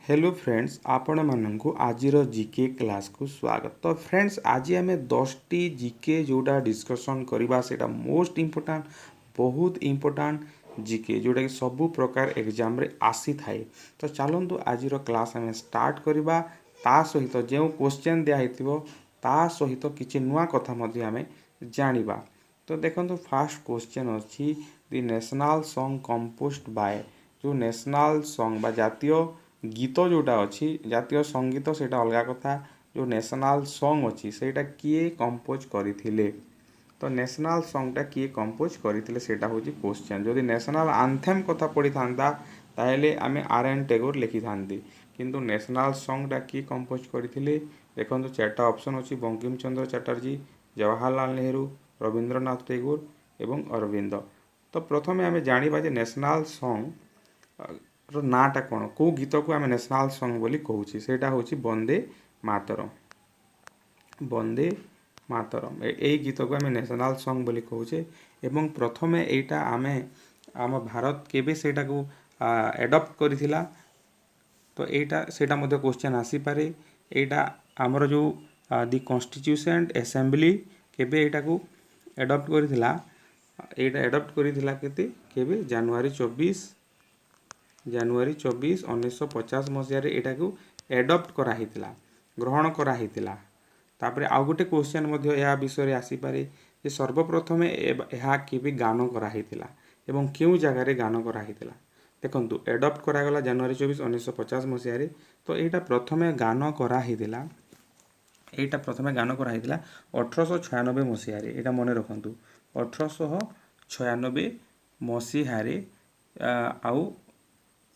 Hello friends आपण मानू आज जीके क्लास को स्वागत। तो फ्रेंड्स आज आम 10टी जीके जोड़ा डिस्कसन करवा से मोस्ट इम्पोर्टाट बहुत इम्पोर्टाट जीके जोटा कि सबू प्रकार एग्जाम रे आसी थाए। तो चलतु आज क्लास आम स्टार्ट करवा ता सहित जो क्वेश्चन दिखाई ता सहित किसी नुआ कथा आम जानिबा। तो देखो फास्ट क्वेश्चन अच्छी दि नेशनल सॉन्ग कंपोज्ड बाय जो नेशनल सॉन्ग बा जातीय गीत जोटा अच्छी जातीय संगीत से अलग कथा जो नेशनल सॉन्ग अच्छी से किए कंपोज करथिले। तो नेशनल सॉन्गटा किए कंपोज करथिले सेटा होची क्वेश्चन। जदि नेशनल आंथेम कथा पड़ी थांता ताहले आमे आर.एन. टैगोर लिखि थांती किंतु नेशनल सॉन्गटा किए कंपोज करथिले देखंतु चारटा ऑप्शन अछि बंकिम चंद्र चटर्जी, जवाहरलाल नेहरू, रविंद्रनाथ टैगोर एवं अरविंद। तो प्रथमे आमे जानिबा जे नेशनल सॉन्ग रो नाटा कौन कौ गीत को आम नेशनल सॉन्ग बोली कहूँ से वंदे मातरम। वंदे मातरम यही गीत को आम नेशनल सॉन्ग बोली कहूँ एवं प्रथमे एटा आम आम भारत केबे सेटा को एडप्ट करिथिला। तो एटा सेटा मध्य क्वेश्चन आसी पारे। एटा आमर जो दि कॉन्स्टिट्यूशन असेंबली केबे एटा को एडप्ट करिथिला। एटा एडप्ट करिथिला केबे जनवरी 24 1950 मसीह एटा को एडप्ट कराइथिला ग्रहण कराइथिला। तापरे आउ गोटे क्वेश्चन मध्य या विषय आसी पारे जे सर्वप्रथम यह केबे गान कराइथिला एवं केउ जगह रे गान कराइथिला। देखंतु एडप्ट करागला जनवरी 24 1950 मसीह। तो एटा प्रथमे गान कराइथिला एटा प्रथमे गान कराइथिला 1896 मसीह रे। एटा मने रखंतु 1896 मसीह रे आउ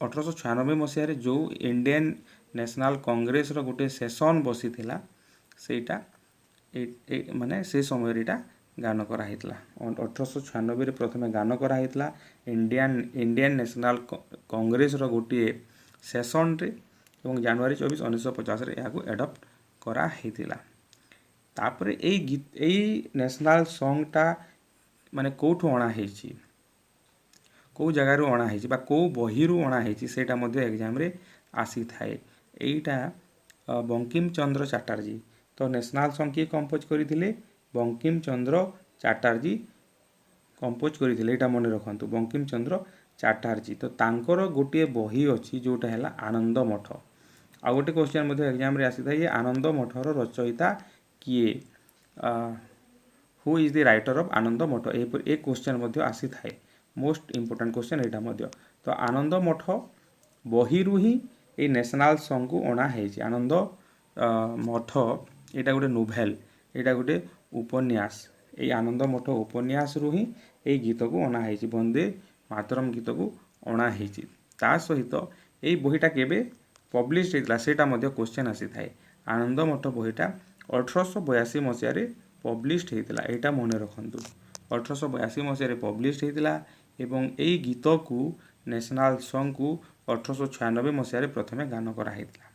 1896 मसीह जो इंडियन नेशनल कांग्रेस रो गोटे सेशन बसी थिला सेटा माने से समय रे गान कराइथिला 1896 रे प्रथमे गान कराइथिला इंडियन नेशनल कांग्रेस रो गोटे सेशन रे एवं जनवरी 24 1950 रे याको एडप्ट कराइथिला। तापरे एई नेशनल सॉन्गटा माने कोठु अणा हेछि कौ जगार अणा हेछि बा कौ बहिरु अणा हेछि सेटा मध्य एग्जाम रे आसी थाए। एइटा बंकिम चंद्र चटर्जी। तो नेशनल सॉन्ग किए कंपोज करथिले बंकिम चंद्र चटर्जी कंपोज करथिले। एटा मने रखंतु बंकिम चंद्र चटर्जी। तो तांकर गोटे बही अछि जोटा हैला आनंद मठ। आ गोटे क्वेश्चन मध्य एग्जाम रे आसी थाए आनंद मठर रचयिता किए who is the writer of Anand Math. A question मध्य आसी थाए मोस्ट इम्पोर्टेंट क्वेश्चन एटा मध्य। तो आनंद मठ बहिरु ही ए नेशनल सॉन्ग को अणा हेछि। आनंद मठ एटा गोटे नोवेल एटा गोटे उपन्यास ए आनंद मठ उपन्यास रु ही ए गीत को अणा हेछि वंदे मातरम गीत को अणा हेछि। ता सहित ए बहिटा केबे पब्लिश हेतला सेटा मध्य क्वेश्चन आसी थाए। आनंद मठ बहिटा 1882 मसीह रे पब्लिश हेतला एटा मने रखंतु 1882 मसीह रे पब्लिश हेतला एवं एई गीत को नेशनल सॉन्ग को 1896 मसीह रे प्रथमे गान करा हेतला।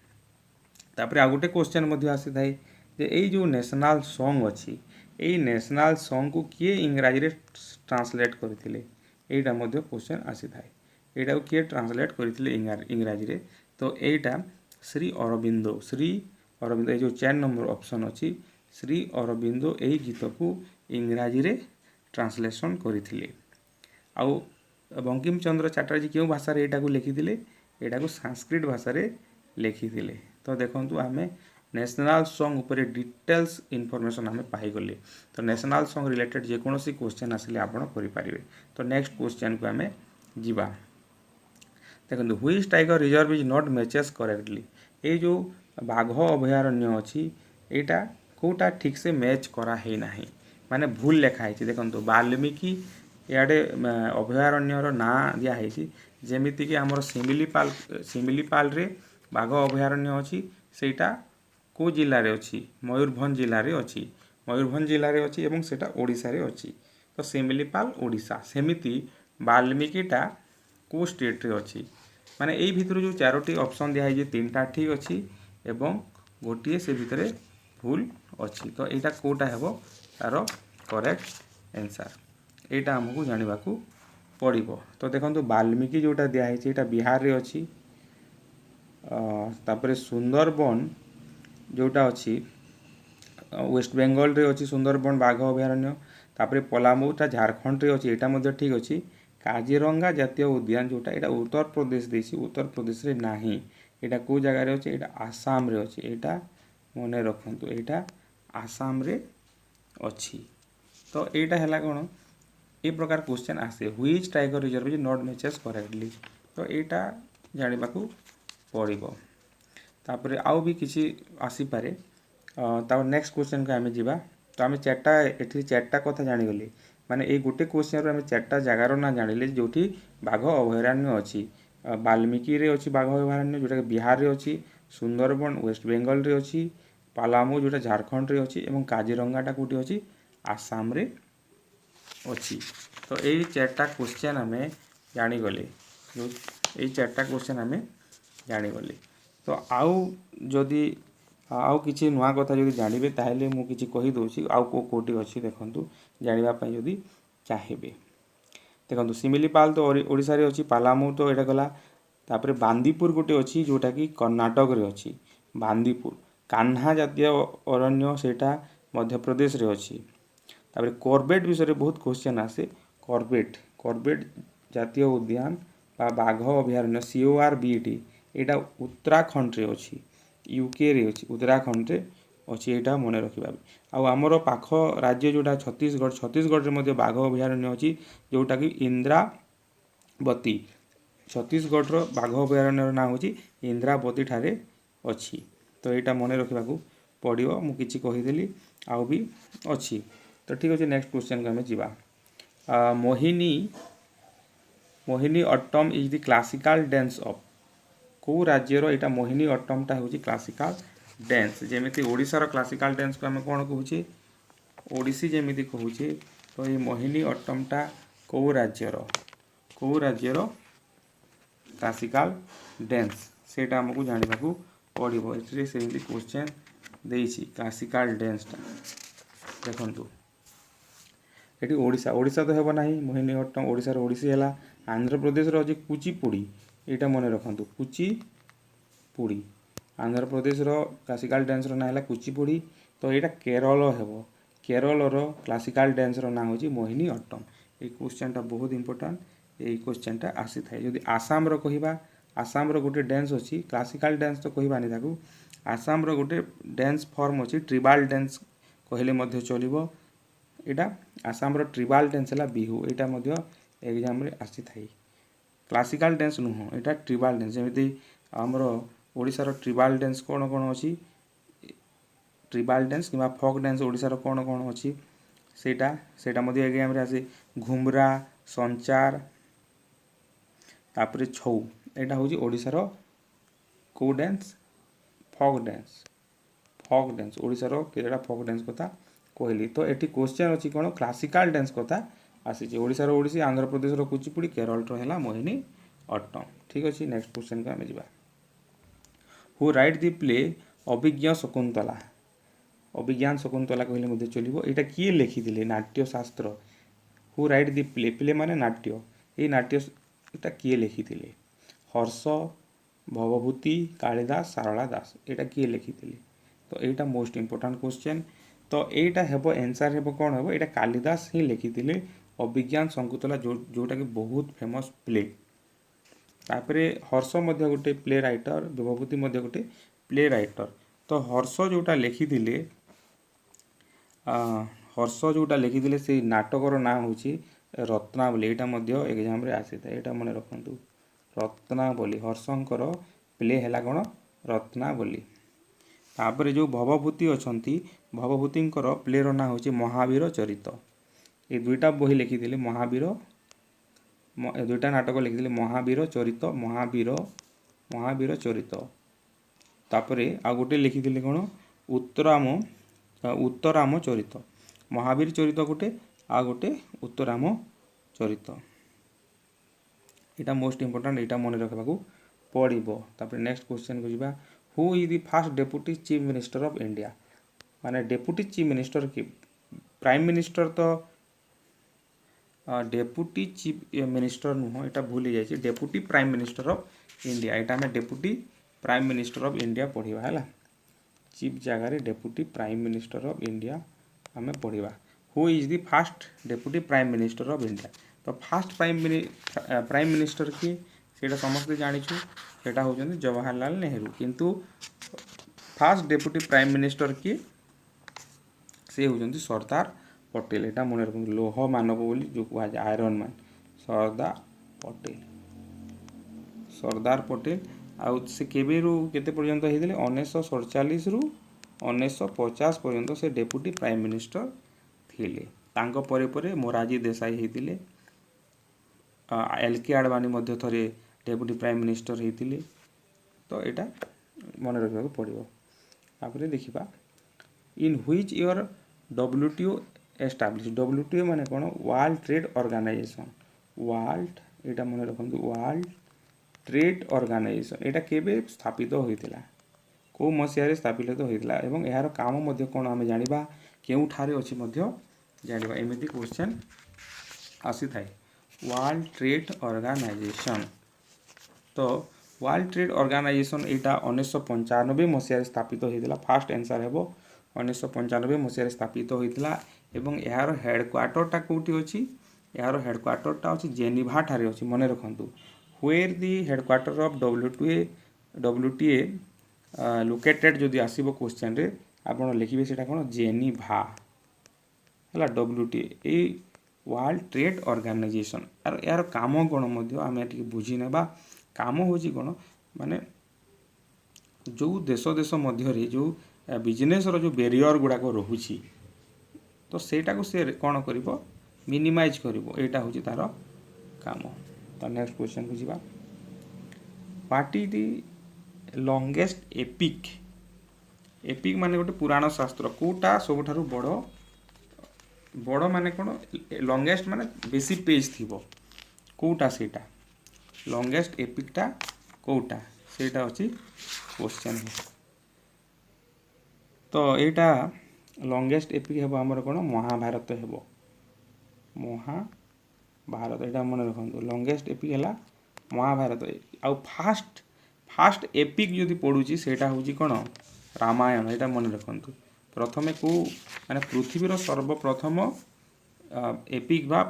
तापरे आ गोटे क्वेश्चन मध्य आसी थाए जे एई जो नेशनल सॉन्ग अछि एई नेशनल सॉन्ग को किए इंग्रजी रे ट्रांसलेट करथिले एटा मध्य क्वेश्चन आसी थाए। एटा को किए ट्रांसलेट करथिले इंग्रजी रे। तो एटा श्री अरविंदो ए जो 4 नंबर ऑप्शन अछि श्री अरविंदो एई गीत को इंग्रजी रे ट्रांसलेशन करथिले। आउ बंकिम चंद्र चटर्जी क्यों भाषा रे एटा को लिखिथिले एटा को संस्कृत भाषा रे लिखिथिले। तो देखंतु आमे नेशनल सॉन्ग ऊपर डिटेल्स इन्फॉर्मेशन आमे पाई गले। तो नेशनल सॉन्ग रिलेटेड जे कोनोसी क्वेश्चन आसिले आपण करि पारिबे। तो नेक्स्ट क्वेश्चन को आमे जिबा। देखंतु which tiger reserve is not matches correctly. ए जो बाघ अभयारण्य अछि एटा कोटा ठीक से मैच करा हे नाही माने भूल लेखा है। देखंतु वाल्मीकि याडे अभयारण्यर ना दिया है जेमिति कि हमर सिमिलीपाल रे बाघ अभयारण्य अछि सेटा को जिल्ला रे अछि मयूरभंज जिल्ला रे अछि एवं सेटा ओडिसा रे अछि। तो सिमिलीपाल ओडिसा सेमिति वाल्मीकिटा को स्टेट रे अछि माने एई भितर जो चारोटी ऑप्शन दिया है तीनटा ठीक अछि एवं गोटिए से भितरे भूल अछि। तो एटा कोटा हेबो तार करेक्ट आंसर एटा हमकु जानिबाकू पड़िबो। तो देखंतु वाल्मीकि जोटा दिया है एटा बिहार रे अछि तापर सुंदरबन जोटा अच्छी वेस्ट बेंगल रे अच्छी सुंदरबन बाघ अभयारण्य तापर पलामूटा झारखंड रे अच्छी यहाँ ठीक अच्छी काजीरंगा जातीय उद्यान जोटा यहाँ उत्तर प्रदेश देसी उत्तर प्रदेश रे नाही यहाँ कौ जगार अच्छे यहाँ आसाम रे अच्छे यहाँ मन रखु यहाँ आसाम रे अच्छी तो यहाँ है कौन ये प्रकार क्वेश्चन आसे which tiger reserve is not matches correctly तो यहाँ जानवा पड़ो तापर आउ भी किसी आसीपे नेक्स्ट क्वेश्चन को आम जा तो आम चार्टा कथा जानीगले माने ये गोटे क्वेश्चन आम चार्टा जगार ना जानिले जो बाघ अभयारण्य अच्छी वाल्मीकि रे अच्छी बाघ अभयारण्य जोटा बिहार रे अच्छी सुंदरबन वेस्ट बेंगल रे अच्छी पालामू जोटा झारखंड रे अच्छी एवं काजीरंगाटा कौटी अच्छी आसाम रे अच्छी तो यही चार्टा क्वेश्चन आम जानीगले जो यही चार्टा क्वेश्चन आम जानीगले तो आउ जदि आउ किसी नुआ कथा जब जानवे ताहले मु किसी कही दूसरी आउ कोटी अच्छी देखु जानापी जदि चाहिए देखो सिमिलीपाल तो ओडिशा रे अच्छी पालामू तो यहाँ गला तापर बांदीपुर गोटे अच्छी जोटा कि कर्णाटक रे अच्छी बांदीपुर कान्हा जातीय अरण्य सेटा मध्य प्रदेश रे अच्छी तापर कॉर्बेट विषय बहुत क्वेश्चन आसे कॉर्बेट जातीय उद्यान बाघ अभयारण्य CORBET यहाँ उत्तराखंड रे अच्छी यूके रे अच्छी उत्तराखंड रे अच्छी यहाँ मन रखा आमर पाख राज्य जोटा छत्तीसगढ़ रे बाघ अभयारण्य अच्छी जोटा कि इंद्रावती छत्तीसगढ़ बाघ अभयारण्य ना हूँ इंद्रावती ठारे अच्छी तो यहाँ मन रखा पड़ो मुझे कहीदेली आउ भी अच्छी तो ठीक अच्छे नेक्स्ट क्वेश्चन को आम जा Mohiniyattam is the classical dance of कौ राज्यर यहाँ मोहिनी अट्टमटा हूँ क्लासिकल डांस जमीती ओडिशार क्लासिकल डांस को आम कौन कहूँ ओडिसी जमीती कहूँ तो ये मोहिनी अट्टमटा कौ राज्यर क्लासिकल डांस सेटा आमको जानवा पड़ो ये सेमती क्वेश्चन देसी क्लासिकल डांसटा देखु ये ओडिशा तो हेब ना मोहिनी अट्टम ओडिशार ओडिसी है आंध्र प्रदेश अच्छे कुचिपुड़ी यहाँ मन रखु कुचिपुड़ी आंध्र प्रदेश क्लासिकल डांस ना है कुचिपुड़ी तो यहाँ केरल हेब केरल क्लासिकल डांस ना हूँ मोहिनी अट्टम ये क्वेश्चनटा बहुत इंपोर्टेंट ये क्वेश्चनटा आसी थाए जदि आसाम कहवा आसाम गोटे डांस अच्छी क्लासिकल डांस तो कहबानी ताकू आसाम गोटे डांस फॉर्म अच्छी ट्रिबाल डांस कहले चलो यहाँ आसाम ट्रिबाल डांस है बिहू यहाँ एग्जाम रे आसी थाई क्लासिकल डांस नुह यहाँ ट्रिबाल डांस जमी आमर ओडिशार ट्रिबाल डांस कौन कौन अच्छी ट्रिबाल डांस कि फोक डांस ओडिशार कौन कौन अच्छी सेटा एग्जाम रे आसे घुमरा संचार तापर छौ यहाँ हूँ ओडिशार कौ डांस फोक डांस ओडिशार केटा फोक डांस कथा कहली तो ये क्वेश्चन अच्छी कौन क्लासिकल डांस कथा आसी ओडिशार ओडिसी आंध्र प्रदेश कुचिपुड़ी केरल है मोहिनी अट्टम ठीक अच्छे नेक्स्ट क्वेश्चन को आम जा who write the play Abhijnana Shakuntala कहले चलो यहाँ किए लिखी Natyashastra who write the play माने नाट्य ये नाट्य यहाँ किए लिखी हर्ष भवभूति कालिदास सारला दास यहाँ किए लिखी तो यहाँ मोस्ट इंपोर्टेंट क्वेश्चन तो यहाँ हेब आंसर हेब कौन हेब यहाँ कालिदास ही लिखी अभिज्ञान शकुंतला जोटा कि बहुत फेमस प्ले तापर हर्ष गोटे प्ले राइटर भवभूति गोटे प्ले राइटर तो हर्ष जोटा लिखी से नाटकर ना हूँ रत्नावली यहाँ एग्जाम रे आसी था यहाँ मन रखु रत्नावली हर्षंकर प्ले है कौन रत्नावली तापर जो भवभूति अच्छी भवभूतिंकर प्लेर ना हूँ महावीर चरित ये दुईटा बही लिखी महावीर दुईटा नाटक लिखी महावीर चरित तापर आ गोटे लिखी कौन उत्तराम चरित महावीर चरित गोटे आ गोटे उत्तराम चरित यहाँ मोस्ट इंपोर्टेंट यहाँ मन रखा पड़ो तापर नेक्स्ट क्वेश्चन को जी who is the first deputy chief minister of India माने डेप्यूटी चीफ मिनिस्टर की प्राइम मिनिस्टर तो डेप्यूटी चीफ मिनिस्टर नुह यहाँ भूल जाए deputy prime minister of India यहाँ आम deputy prime minister of India पढ़िबा हैला चीफ जगह deputy prime minister of India आम पढ़िबा who is the first deputy prime minister of India तो फास्ट प्राइम मिनिस्टर किए सेटा समस्ते जानिछु सेटा होउछन जवाहरलाल नेहरू किंतु फास्ट डेप्यूटी प्राइम मिनिस्टर किए से होउछन सरदार पटेल एटा मन रखु लोह मानव बोली जो कहा जाए आयरन मैन सरदार पटेल आउ से केबे रु केते पर्यंत होइदिले 1947 रु 1950 पर्यंत से डेप्यूटी प्राइम मिनिस्टर थिले तांको परे परे मोरारजी देसाई होइदिले एल के आडवाणी मध्य थरे डेप्यूटी प्राइम मिनिस्टर होइदिले तो एटा मन रखा पड़ो तापर देखा in which year WTO establish WTO माने कौन वर्ल्ड ट्रेड ऑर्गेनाइजेशन वर्ल्ड एटा मन रखु वर्ल्ड ट्रेड ऑर्गेनाइजेशन एटा केबे स्थापित होइतिला को मसिया रे स्थापित होइतिला एवं यार काम मध्य कोन आमे जानिबा केउ ठारे अछि मध्य जानिबा एमिति क्वेश्चन आसी थाए वर्ल्ड ट्रेड ऑर्गेनाइजेशन तो वर्ल्ड ट्रेड ऑर्गेनाइजेशन एटा 1995 मसिया रे स्थापित होइतिला फास्ट आंसर हेबो 1995 मसिया रे स्थापित होइतिला एवं यार हेडक्वार्टर टा कोठी अछि यार हेडक्वार्टर टा अछि जेनेवा ठारे अछि मने रखंतु where the headquarter of WTA located जदि आसीबो क्वेश्चन रे आपण लिखिबे सेटा कोन जेनेवा हला WTA ए वर्ल्ड ट्रेड ऑर्गेनाइजेशन यार काम कोन मध्य आमे टिके बुझी नेबा काम होची कोन माने जो देश मध्य रे जो बिजनेस रो जो बैरियर गुडा को रहुची तो सेटा को से कोन करिवो मिनिमाइज करिवो एटा होची तार काम तो नेक्स्ट क्वेश्चन को जीवा what is the longest epic माने गोटे पुराण शास्त्र कोटा सबठारु बड़ माने कोन लॉन्गेस्ट माने बेसी पेज थिबो कोटा सेटा लॉन्गेस्ट एपिक टा कोटा सेटा अछि क्वेश्चन तो एटा लॉन्गेस्ट एपिक हेबो हमर कोन महाभारत हेबो महाभारत एटा मन रखंतु लॉन्गेस्ट एपिक हला महाभारत आ फास्ट एपिक जदि पढुची सेटा होची कोन रामायण एटा मन रखंतु प्रथमे को माने पृथ्वीर सर्वप्रथम एपिक बा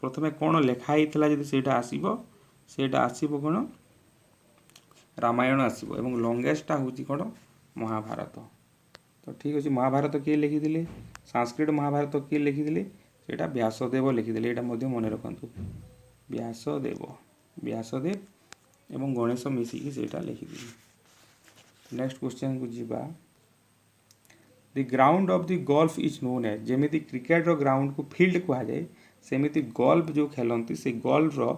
प्रथमे कोन लेखा हितला जदि सेटा आसीबो कोन रामायण आसीबो एवं लॉन्गेस्ट टा होची कोन महाभारत तो ठीक अछि महाभारत के लिखि दिले संस्कृत महाभारत के लिखि दिले सेटा व्यासदेव लिखि दिले एटा मध्य मन रखंतु व्यासदेव एवं गणेश मिसी की सेटा लिखि दिले नेक्स्ट क्वेश्चन को जीवा the ground of the golf is known as जेमिति क्रिकेट रो ग्राउंड को फील्ड कहा जाए सेमिति गोल्फ जो खेलंती से गोल्फ रो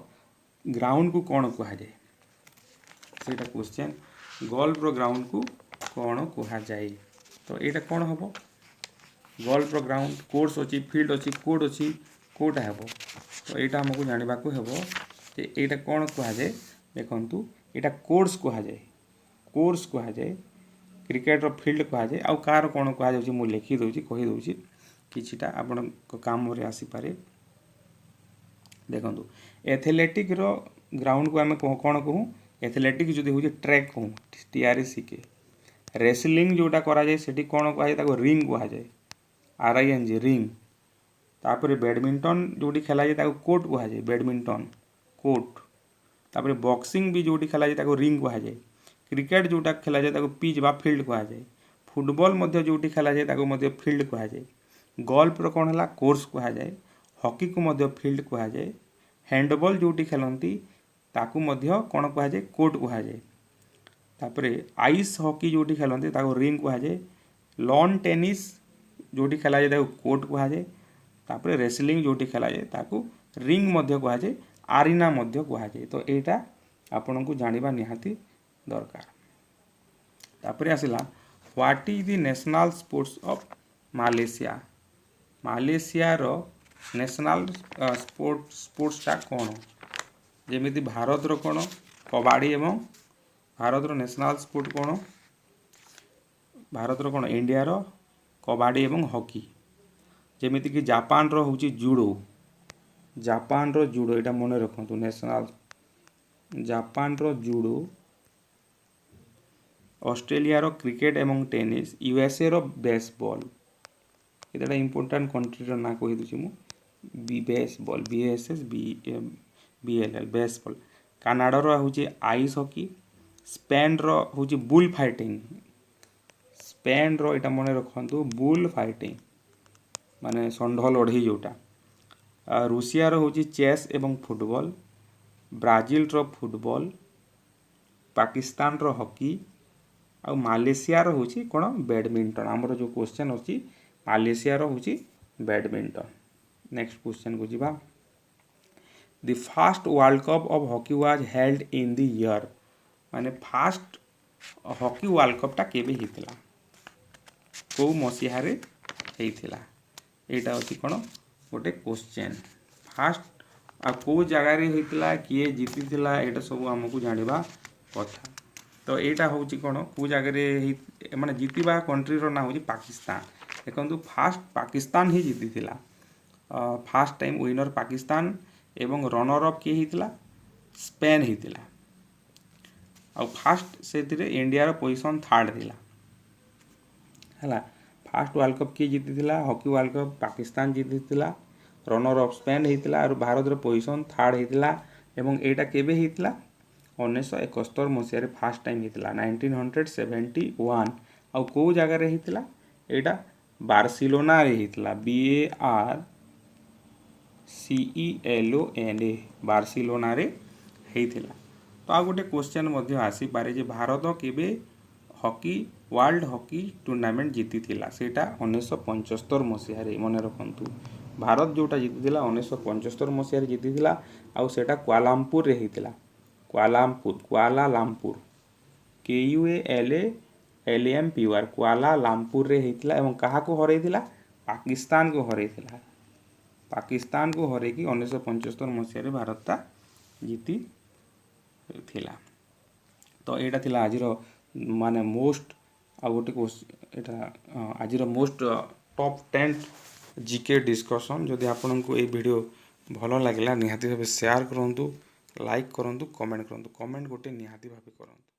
ग्राउंड को कोन कहा जाए सेटा क्वेश्चन गोल्फ रो ग्राउंड को कोन कहा जाए तो एटा कोन हबो गोल्फ रो ग्राउंड कोर्स अछि फील्ड अछि कोड अछि कोटा हेबो तो एटा हमकु जानिबा को हेबो जे एटा कोन कहा जाए देखंतु एटा कोर्स कहा जाए क्रिकेट रो फील्ड कहा जाए आ कार कोन कहा जाउची मु लिखि दउची कहि दउची किछिटा आपण काम रे आसी पारे देखंतु एथलेटिक रो ग्राउंड को हमें कोन कहू एथलेटिक जदि होची ट्रैक कहू TREC रेसलिंग जोटा करा जाए सेठी कोन कहा जाए ताको रिंग कहा जाए RING रिंग तापर बैडमिंटन जोटी खेला जाए ताको कोर्ट कहा जाए बैडमिंटन कोर्ट तापर बॉक्सिंग भी जोटी खेला जाए ताको रिंग कहा जाए क्रिकेट जोटा खेला जाए ताको पिच बा फील्ड कहा जाए फुटबॉल मध्य जोटी खेला जाए ताको मध्य फील्ड कहा जाए गोल्फ रो कोन हला कोर्स कहा जाए हॉकी को मध्य फील्ड कहा जाए हैंडबॉल जोटी खेलंती ताकू मध्य कोन कहा जाए कोर्ट कहा जाए तापर आइस हॉकी जोटी खेलंती ताको रिंग कहा जाए लॉन टेनिस जोटी खेला जाए ताको कोर्ट कहा जाए तापर रेसलिंग जोटी खेला जाए ताको रिंग मध्य कहा जाए आरीना मध्य कहा जाए तो एटा आपन को जानिबा निहाती दरकार तापर आसिला what is the national sports of Malaysia रो नेशनल स्पोर्ट्स टा कोन जेमिति भारत रो कोन कबड्डी एवं भारत रो नेशनल स्पोर्ट कोन भारत रो कोन इंडिया रो कबड्डी एवं हॉकी जेमिति कि जापान रो होची जूडो एटा मने रखंतु नेशनल जापान रो जूडो ऑस्ट्रेलिया क्रिकेट एवं टेनिस, यूएसए रो बेसबॉल। एटा इंपोर्टेंट कंट्री रो ना कहि दूची मु बेसबॉल बीएसएस बीएलएल बेसबॉल। कनाडा रो होची आइस हॉकी, स्पेन रो होची बुल फाइटिंग, स्पेन रो एटा मने रखंतु बुल फाइटिंग माने षंढ लढ़ई जोटा। रूसिया रो होची चेस एवं फुटबॉल, ब्राजिल रो फुटबॉल, पाकिस्तान रो हॉकी, आ मालेशिया रो होची कोन बैडमिंटन। हमरो जो क्वेश्चन अछि मालेशिया रो होची बैडमिंटन। नेक्स्ट क्वेश्चन को जीवा। The first world cup of hockey was held in the year, माने फर्स्ट हॉकी वर्ल्ड कप टा केबे हितला, को मसीहा रे हेइथिला। एटा अछि कोन गोटे क्वेश्चन। फर्स्ट आ को जगह रे हेइथिला, किए जीतिथिला, एटा सब हमकु जानिबा कथा। तो एटा होची कोन को जगह रे माने जीतिबा कंट्री रो ना होची पाकिस्तान। देखंतु फर्स्ट पाकिस्तान ही जीतिथिला। फर्स्ट टाइम विनर पाकिस्तान एवं रनर अप किए हितला स्पेन हितला। आ फर्स्ट सेतिरे इंडिया रो पोजीशन थर्ड थिला हला। फर्स्ट वर्ल्ड कप किए जीतिथिला, हॉकी वर्ल्ड कप पाकिस्तान जीतिथिला, रनर अप स्पेन हितला और भारत रो पोजीशन थर्ड हितला। एवं एटा केबे हितला 1971 मसिया रे फर्स्ट टाइम हितला 1971। आ को जगह रे हितला, एटा बार्सिलोना रे हितला, BARCELONA बार्सिलोना रे हेइथिला। तो आ गोटे क्वेश्चन मध्य आसी पारे जे भारत केबे हॉकी वर्ल्ड हॉकी टूर्नामेंट जीतिथिला, सेटा 1975 मसिया रे मने रखंतु। भारत जोटा जीतिथिला 1975 मसिया रे जीतिथिला। आ सेटा कुआलालंपुर रे हेइथिला, कुआलालंपुर KUALALAMPUR कुआलालंपुर रे हेइथिला। एवं कहा को हरैथिला, पाकिस्तान को हरैथिला। पाकिस्तान को हरे कि 1975 मसिया रे भारतटा जीति थिला। तो एटा थिला आजिरो माने मोस्ट आ गोटे एटा आजिरो मोस्ट टॉप 10 जीके डिस्कशन। जदि आपनको ए वीडियो भलो लागला निहाती भाबे शेयर करंतु, लाइक करंतु, कमेंट करंतु। कमेंट गोटे निहाती भाबे करंतु।